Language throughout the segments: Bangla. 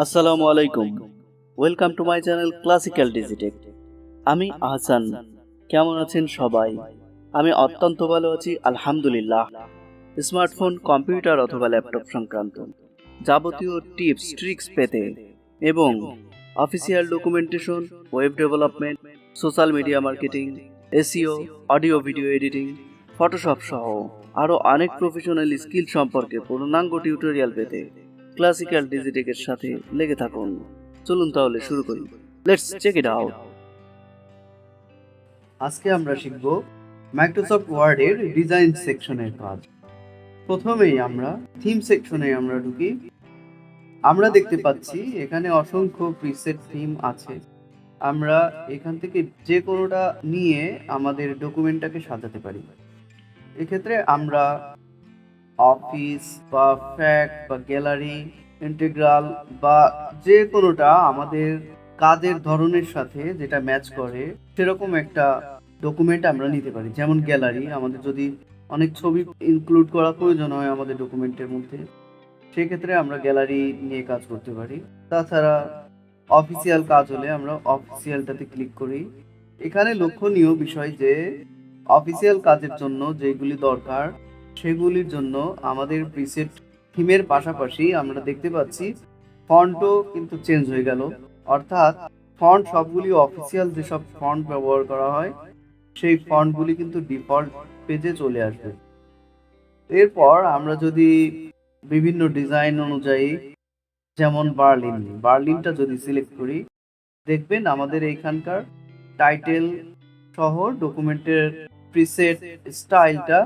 আসসালামু আলাইকুম, welcome to my channel classical digi tech. আমি আহসান। কেমন আছেন সবাই? আমি অত্যন্ত ভালো আছি, আলহামদুলিল্লাহ। স্মার্টফোন, কম্পিউটার অথবা ল্যাপটপ সংক্রান্ত যাবতীয় টিপস ট্রিক্স পেতে এবং official documentation, web development, social media marketing, SEO, audio video editing, Photoshop সহ আরও অনেক প্রফেশনাল স্কিল সম্পর্কে পূর্ণাঙ্গ টিউটোরিয়াল পেতে ক্লাসিক্যাল ডিজিটেকের সাথে লেগে থাকুন। চলুন তাহলে শুরু করি। Let's check it out. আজকে আমরা শিখব মাইক্রোসফট ওয়ার্ডের ডিজাইন সেকশনের কাজ। প্রথমেই আমরা থিম সেকশনে আমরা ঢুকি। আমরা দেখতে পাচ্ছি এখানে অসংখ্য প্রিসেট থিম আছে। আমরা এখান থেকে যে কোনোটা নিয়ে আমাদের ডকুমেন্টটাকে সাজাতে পারি। এক্ষেত্রে আমরা অফিস বা ফ্যাক্ট বা গ্যালারি, ইন্টিগ্রাল বা যে কোনোটা আমাদের কাজের ধরনের সাথে যেটা ম্যাচ করে সেরকম একটা ডকুমেন্ট আমরা নিতে পারি। যেমন গ্যালারি, আমাদের যদি অনেক ছবি ইনক্লুড করা প্রয়োজন হয় আমাদের ডকুমেন্টের মধ্যে, সেক্ষেত্রে আমরা গ্যালারি নিয়ে কাজ করতে পারি। তাছাড়া অফিসিয়াল কাজ হলে আমরা অফিসিয়ালটাতে ক্লিক করি। এখানে লক্ষণীয় বিষয় যে অফিসিয়াল কাজের জন্য যেগুলি দরকার সেগুলির জন্য আমাদের প্রিসেট থিমের পাশাপাশি আমরা দেখতে পাচ্ছি ফন্টও কিন্তু চেঞ্জ হয়ে গেল। অর্থাৎ ফন্ট সবগুলি অফিসিয়াল যেসব ফন্ট ব্যবহার করা হয় সেই ফন্টগুলি কিন্তু ডিফল্ট পেজে চলে আসবে। এরপর আমরা যদি বিভিন্ন ডিজাইন অনুযায়ী, যেমন বার্লিনটা যদি সিলেক্ট করি, দেখবেন আমাদের এইখানকার টাইটেল সহ ডকুমেন্টের প্রিসেট স্টাইলটা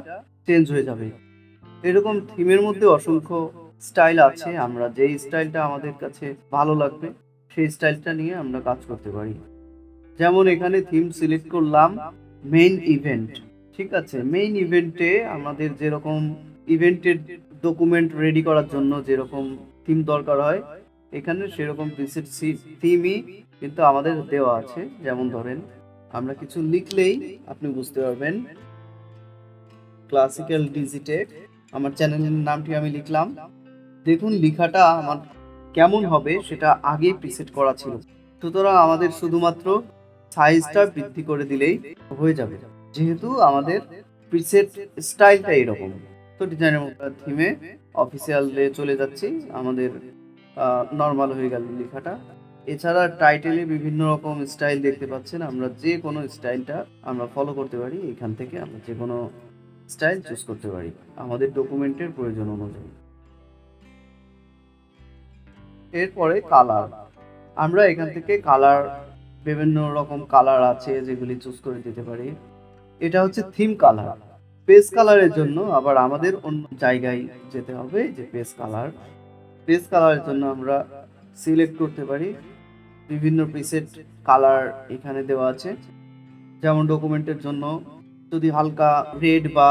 চেঞ্জ হয়ে যাবে। এরকম থিমের মধ্যে অসংখ্য স্টাইল আছে। আমরা যেই স্টাইলটা আমাদের কাছে ভালো লাগবে সেই স্টাইলটা নিয়ে আমরা কাজ করতে পারি। যেমন এখানে থিম সিলেক্ট করলাম মেইন ইভেন্ট। ঠিক আছে, মেইন ইভেন্টে আমাদের যেরকম ইভেন্টের ডকুমেন্ট রেডি করার জন্য যেরকম থিম দরকার হয় এখানে সেরকম প্রিসেট থিমই কিন্তু আমাদের দেওয়া আছে। যেমন ধরেন আমরা কিছু লিখলেই আপনি বুঝতে পারবেন ক্লাসিক্যাল ডিজি টেক, আমার চ্যানেলের নামটি আমি লিখলাম। দেখুন লেখাটা আমার কেমন হবে সেটা আগে প্রিসেট করা ছিল, সুতরাং আমাদের শুধুমাত্র সাইজটা বৃদ্ধি করে দিলেই হয়ে যাবে, যেহেতু আমাদের প্রিসেট স্টাইলটা এরকম। তো ডিজাইনের থিমে অফিসিয়ালে চলে যাচ্ছি, আমাদের নর্মাল হয়ে গেল লেখাটা। এছাড়া টাইটেলে বিভিন্ন রকম স্টাইল দেখতে পাচ্ছেন, আমরা যে কোনো স্টাইলটা আমরা ফলো করতে পারি। এখান থেকে আমরা যে কোনো স্টাইল চুজ করতে পারি আমাদের ডকুমেন্টের প্রয়োজন অনুযায়ী। এরপরে কালার, আমরা এখান থেকে কালার, বিভিন্ন রকম কালার আছে যেগুলি চুজ করে দিতে পারি। এটা হচ্ছে থিম কালার। পেজ কালারের জন্য আবার আমাদের অন্য জায়গায় যেতে হবে, যে পেজ কালারের জন্য আমরা সিলেক্ট করতে পারি। বিভিন্ন প্রিসেট কালার এখানে দেওয়া আছে। যেমন ডকুমেন্টের জন্য যদি হালকা রেড বা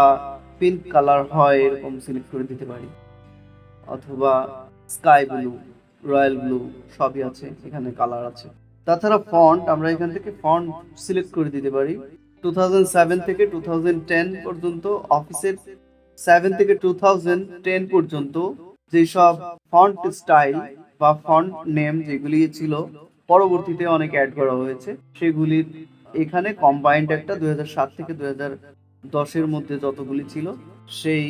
পিঙ্ক কালার হয় এরকম সিলেক্ট করে দিতে পারি, অথবা স্কাই ব্লু, রয়্যাল ব্লু, সবই আছে এখানে কালার আছে। তাছাড়া ফন্ট, আমরা এখান থেকে ফন্ট সিলেক্ট করে দিতে পারি। 2007 থেকে 2010 পর্যন্ত, অফিসের 7 থেকে 2010 পর্যন্ত যেসব ফন্ট স্টাইল বা ফন্ট নেম যেগুলি ছিল পরবর্তীতে অনেক অ্যাড করা হয়েছে, সেগুলির এখানে কম্বাইন্ড একটা 2007 থেকে 2010-এর মধ্যে যতগুলি ছিল সেই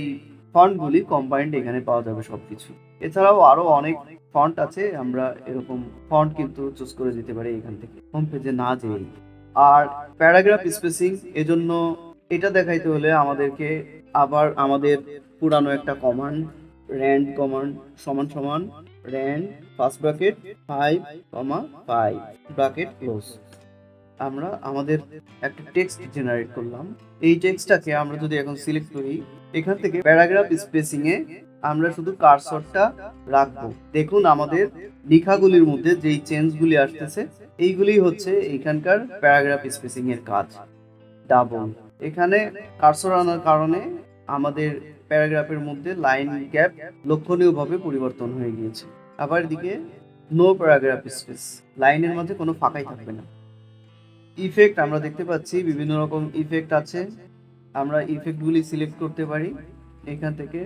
ফন্টগুলি কম্বাইন্ড এখানে পাওয়া যাবে সবকিছু। এছাড়াও আরো অনেক ফন্ট আছে, আমরা এরকম ফন্ট কিন্তু চুজ করে দিতে পারি এখান থেকে হোম পেজে না যেয়ে। আর প্যারাগ্রাফ স্পেসিং, এজন্য এটা দেখাইতে হলে আমাদেরকে আবার আমাদের পুরানো একটা কমান্ড, র্যান্ড কমান্ড সমান সমান RAND first bracket 5, bracket close, আমরা আমাদের একটা টেক্সট জেনারেট করলাম। এই টেক্সটটাকে আমরা যদি এখন সিলেক্ট করি, এখান থেকে প্যারাগ্রাফ স্পেসিং এ আমরা শুধু কার্সরটা রাখবো। দেখুন আমাদের লেখাগুলির মধ্যে যেই চেঞ্জগুলি আসতেছে এইগুলি হচ্ছে এখানকার প্যারাগ্রাফ স্পেসিং এর কাজ। ডাবল, এখানে কার্সর আনার কারণে আমাদের প্যারাগ্রাফের মধ্যে লাইন গ্যাপ লক্ষণীয়ভাবে পরিবর্তন হয়ে গিয়েছে। আবার এদিকে নো প্যারাগ্রাফ স্পেস, লাইনের মাঝে কোনো ফাঁকাই থাকবে না। ইফেক্ট, আমরা দেখতে পাচ্ছি বিভিন্ন রকম ইফেক্ট আছে, আমরা ইফেক্টগুলি সিলেক্ট করতে পারি এখান থেকে।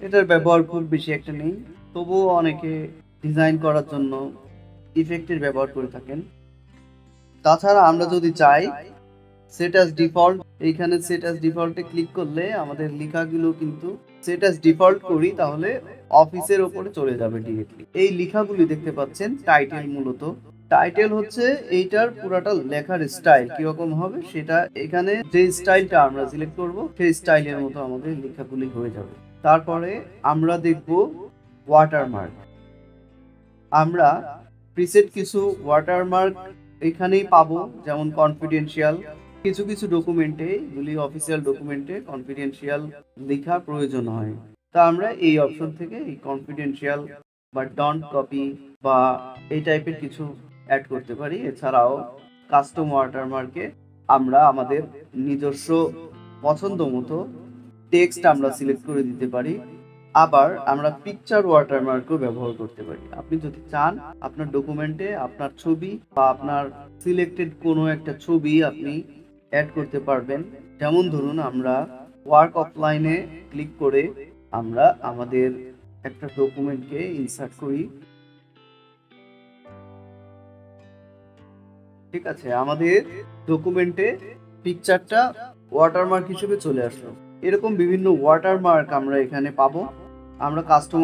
এটার ব্যবহার খুব বেশি একটা নেই, তবুও অনেকে ডিজাইন করার জন্য ইফেক্টের ব্যবহার করে থাকেন। তাছাড়া আমরা যদি চাই সেট অ্যাজ ডিফল্ট, এইখানে সেট অ্যাজ ডিফল্টে ক্লিক করলে আমাদের লেখাগুলো কিন্তু সেট অ্যাজ ডিফল্ট করি তাহলে অফিসের ওপরে চলে যাবে ডিরেক্টলি। এই লেখাগুলি দেখতে পাচ্ছেন টাইটেল, মূলত টাইটেল হচ্ছে এইটার পুরাটা লেখার স্টাইল কিরকম হবে সেটা, এখানে যে স্টাইলটা আমরা সিলেক্ট করব সেই স্টাইলের মতো আমাদের লেখাগুলি হয়ে যাবে। তারপরে আমরা দেখব ওয়াটারমার্ক। আমরা প্রিসেট কিছু ওয়াটারমার্ক এখানেই পাবো, যেমন কনফিডেন্সিয়াল। কিছু কিছু ডকুমেন্টে, এগুলি অফিসিয়াল ডকুমেন্টে কনফিডেন্সিয়াল লেখা প্রয়োজন হয়, তা আমরা এই অপশন থেকে এই কনফিডেন্সিয়াল বা ডন্ট কপি বা এই টাইপের কিছু অ্যাড করতে পারি। এছাড়াও কাস্টম ওয়াটারমার্কে আমরা আমাদের নিজস্ব পছন্দ মতো টেক্সট আমরা সিলেক্ট করে দিতে পারি। আবার আমরা পিকচার ওয়াটারমার্কও ব্যবহার করতে পারি। আপনি যদি চান আপনার ডকুমেন্টে আপনার ছবি বা আপনার সিলেক্টেড কোনো একটা ছবি আপনি অ্যাড করতে পারবেন। যেমন ধরুন আমরা ওয়ার্ক অফলাইনে ক্লিক করে আমরা আমাদের একটা ডকুমেন্টকে ইনসার্ট করি। ঠিক আছে, আমাদের ডকুমেন্টে পিকচারটা ওয়াটারমার্ক হিসেবে চলে আসলো। এরকম বিভিন্ন ওয়াটারমার্ক আমরা এখানে পাবো। আমরা কাস্টম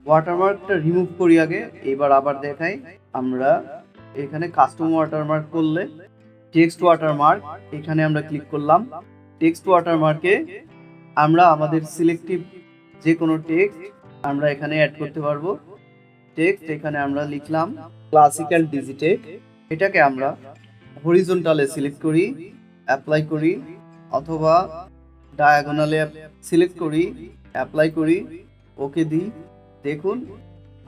ওয়াটারমার্কটা রিমুভ করি আগে, এবার আবার দেখাই। আমরা এখানে কাস্টম ওয়াটারমার্ক করলে টেক্সট ওয়াটারমার্ক, এখানে আমরা ক্লিক করলাম। টেক্সট ওয়াটারমার্কে আমরা আমাদের সিলেক্টিভ যে কোনো টেক্সট আমরা এখানে অ্যাড করতে পারবো। টেক্সট এখানে আমরা লিখলাম ক্লাসিক্যাল ডিজি টেক, এটাকে আমরা হরিজন্টালে সিলেক্ট করি, অ্যাপ্লাই করি, অথবা ডায়াগোনালে সিলেক্ট করি, অ্যাপ্লাই করি, ওকে দিই। দেখুন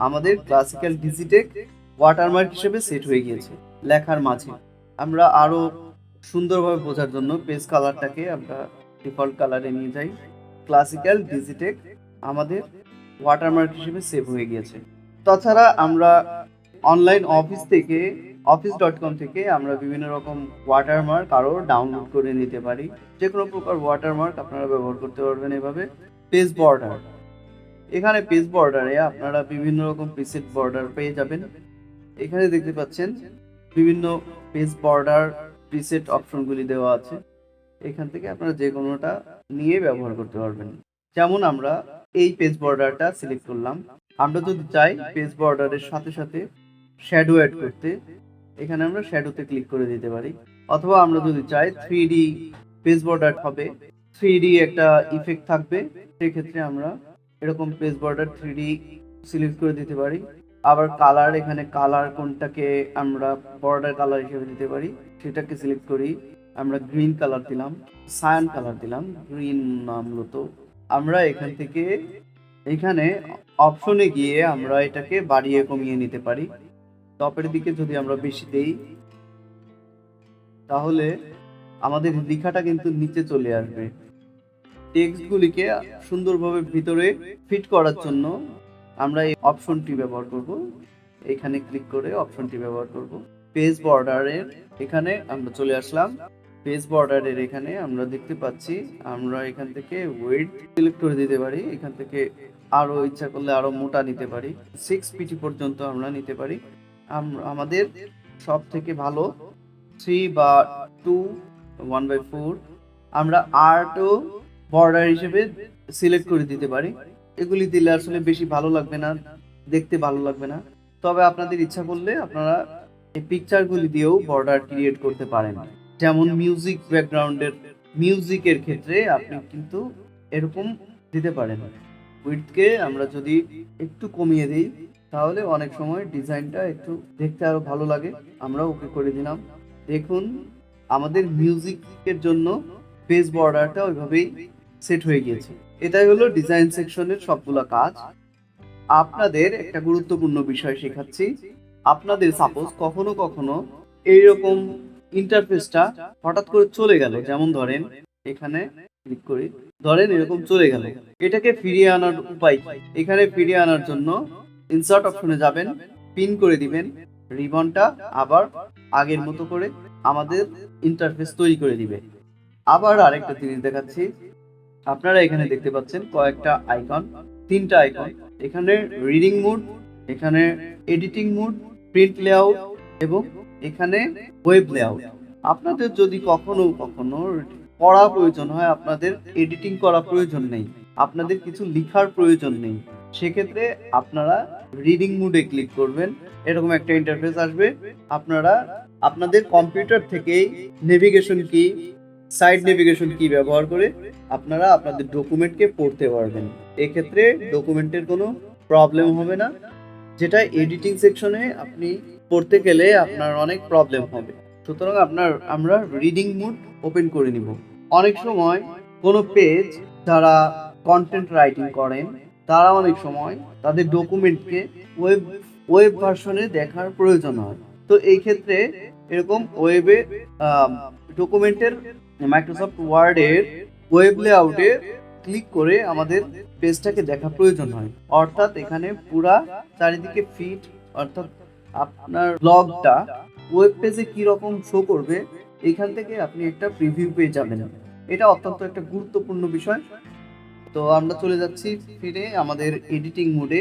আমাদের ক্লাসিক্যাল ডিজি টেক ওয়াটারমার্ক হিসেবে সেট হয়ে গিয়েছে লেখার মাঝে। আমরা আরো সুন্দরভাবে বোঝার জন্য পেজ কালারটাকে আমরা ডিফল্ট কালারে নিয়ে যাই। ক্লাসিক্যাল ডিজি টেক আমাদের ওয়াটারমার্ক হিসেবে সেভ হয়ে গিয়েছে। তাছাড়া আমরা অনলাইন office.com থেকে আমরা বিভিন্ন রকম ওয়াটারমার্ক আরও ডাউনলোড করে নিতে পারি। যে কোনো প্রকার ওয়াটারমার্ক আপনারা ব্যবহার করতে পারবেন এভাবে। পেজ বর্ডার, এখানে পেজ বর্ডারে আপনারা বিভিন্ন রকম প্রিসেট বর্ডার পেয়ে যাবেন। এখানে দেখতে পাচ্ছেন বিভিন্ন পেজ বর্ডার প্রিসেট অপশনগুলি দেওয়া আছে, এখান থেকে আপনারা যে কোনোটা নিয়ে ব্যবহার করতে পারবেন। যেমন আমরা এই পেজ বর্ডারটা সিলেক্ট করলাম। আমরা যদি চাই পেজ বর্ডারের সাথে সাথে শ্যাডো অ্যাড করতে, এখানে আমরা শ্যাডোতে ক্লিক করে দিতে পারি। অথবা আমরা যদি চাই 3D পেজ বর্ডার হবে, 3D একটা ইফেক্ট থাকবে, সেক্ষেত্রে আমরা এরকম পেজ বর্ডার 3D সিলেক্ট করে দিতে পারি। আবার কালার, এখানে কালার কোনটাকে আমরা বর্ডার কালার হিসেবে দিতে পারি সেটাকে সিলেক্ট করি। আমরা গ্রিন কালার দিলাম, সায়ান কালার দিলাম, গ্রিন মূলত। আমরা এখান থেকে এখানে অপশনে গিয়ে আমরা এটাকে বাড়িয়ে কমিয়ে নিতে পারি। টপের দিকে যদি আমরা বেশি দেই তাহলে আমাদের লেখাটা কিন্তু নিচে চলে আসবে। টেক্সটগুলিকে সুন্দরভাবে ভিতরে ফিট করার জন্য আমরা এই অপশনটি ব্যবহার করব। এখানে ক্লিক করে অপশনটি ব্যবহার করব। পেজ বর্ডারের এখানে আমরা চলে আসলাম। পেজ বর্ডারের এখানে আমরা দেখতে পাচ্ছি আমরা এখান থেকে ওয়েট সিলেক্ট করে দিতে পারি। এখান থেকে আরো ইচ্ছা করলে আরো মোটা নিতে পারি, 6 পিটি পর্যন্ত আমরা নিতে পারি। আমাদের সব থেকে ভালো 3 বা 2 1/4 আমরা আর্টও বর্ডার হিসেবে সিলেক্ট করে দিতে পারি। এগুলি দিলে আসলে বেশি ভালো লাগবে না, দেখতে ভালো লাগবে না। তবে আপনাদের ইচ্ছা করলে আপনারা এই পিকচারগুলি দিয়েও বর্ডার ক্রিয়েট করতে পারেন। যেমন মিউজিক ব্যাকগ্রাউন্ডের মিউজিকের ক্ষেত্রে আপনি কিন্তু এরকম দিতে পারেন। উইডথকে আমরা যদি একটু কমিয়ে দিই তাহলে অনেক সময় ডিজাইনটা একটু দেখতে আরো ভালো লাগে। আমরা ওকে করে দিলাম। দেখুন আমাদের মিউজিকের জন্য পেজ বর্ডারটা ওইভাবেই সেট হয়ে গিয়েছে। এটাই হলো ডিজাইন সেকশনের সবগুলা কাজ। আপনাদের একটা গুরুত্বপূর্ণ বিষয় শেখাচ্ছি। আপনাদের সাপোজ কখনো কখনো এইরকম ইন্টারফেসটা হঠাৎ করে চলে গেল, যেমন ধরেন এখানে ক্লিক করি, ধরেন এরকম চলে গেল, এটাকে ফিরিয়ে আনার উপায় কি? এখানে ফিরিয়ে আনার জন্য ইনসার্ট অপশনে যাবেন, পিন করে দিবেন, রিবনটা আবার আগের মতো করে আমাদের ইন্টারফেস তৈরি করে দিবে। আবার আরেকটা জিনিস দেখাচ্ছি, আপনারা এখানে দেখতে পাচ্ছেন কয়েকটা আইকন, 3টা আইকন। এখানে রিডিং মোড, এখানে এডিটিং মোড, প্রিন্ট লেআউট এবং এখানে ওয়েব লেআউট। আপনাদের যদি কখনো পড়া প্রয়োজন হয়, আপনাদের এডিটিং করা প্রয়োজন নেই, আপনাদের কিছু লিখার প্রয়োজন নেই, সেক্ষেত্রে আপনারা রিডিং মোডে ক্লিক করবেন। এরকম একটা ইন্টারফেস আসবে। আপনারা আপনাদের কম্পিউটার থেকেই নেভিগেশন কি, সাইড নেভিগেশন কি ব্যবহার করে আপনারা আপনাদের ডকুমেন্টকে পড়তে পারবেন। এক্ষেত্রে ডকুমেন্টের কোনো প্রবলেম হবে না, যেটা এডিটিং সেকশনে আপনি পড়তে গেলে আপনার অনেক প্রবলেম হবে। সুতরাং আমরা রিডিং মোড ওপেন করে নিব। অনেক সময় কোনো পেজ যারা কন্টেন্ট রাইটিং করেন, তারা অনেক সময় তাদের ডকুমেন্টকে ওয়েব ভার্সনে দেখার প্রয়োজন হয়। তো এই ক্ষেত্রে এরকম ওয়েবে ডকুমেন্টের মাইক্রোসফট ওয়ার্ডের ওয়েব লেআউটে ক্লিক করে আমাদের পেজটাকে দেখা প্রয়োজন হয়। অর্থাৎ এখানে পুরা চারিদিকে ফিট, অর্থাৎ আপনার ব্লগটা ওয়েব পেজে কি রকম শো করবে, এখান থেকে আপনি একটা প্রিভিউ পেয়ে যাবেন। এটা অত্যন্ত একটা গুরুত্বপূর্ণ বিষয়। তো আমরা চলে যাচ্ছি ফিরে আমাদের এডিটিং মোডে।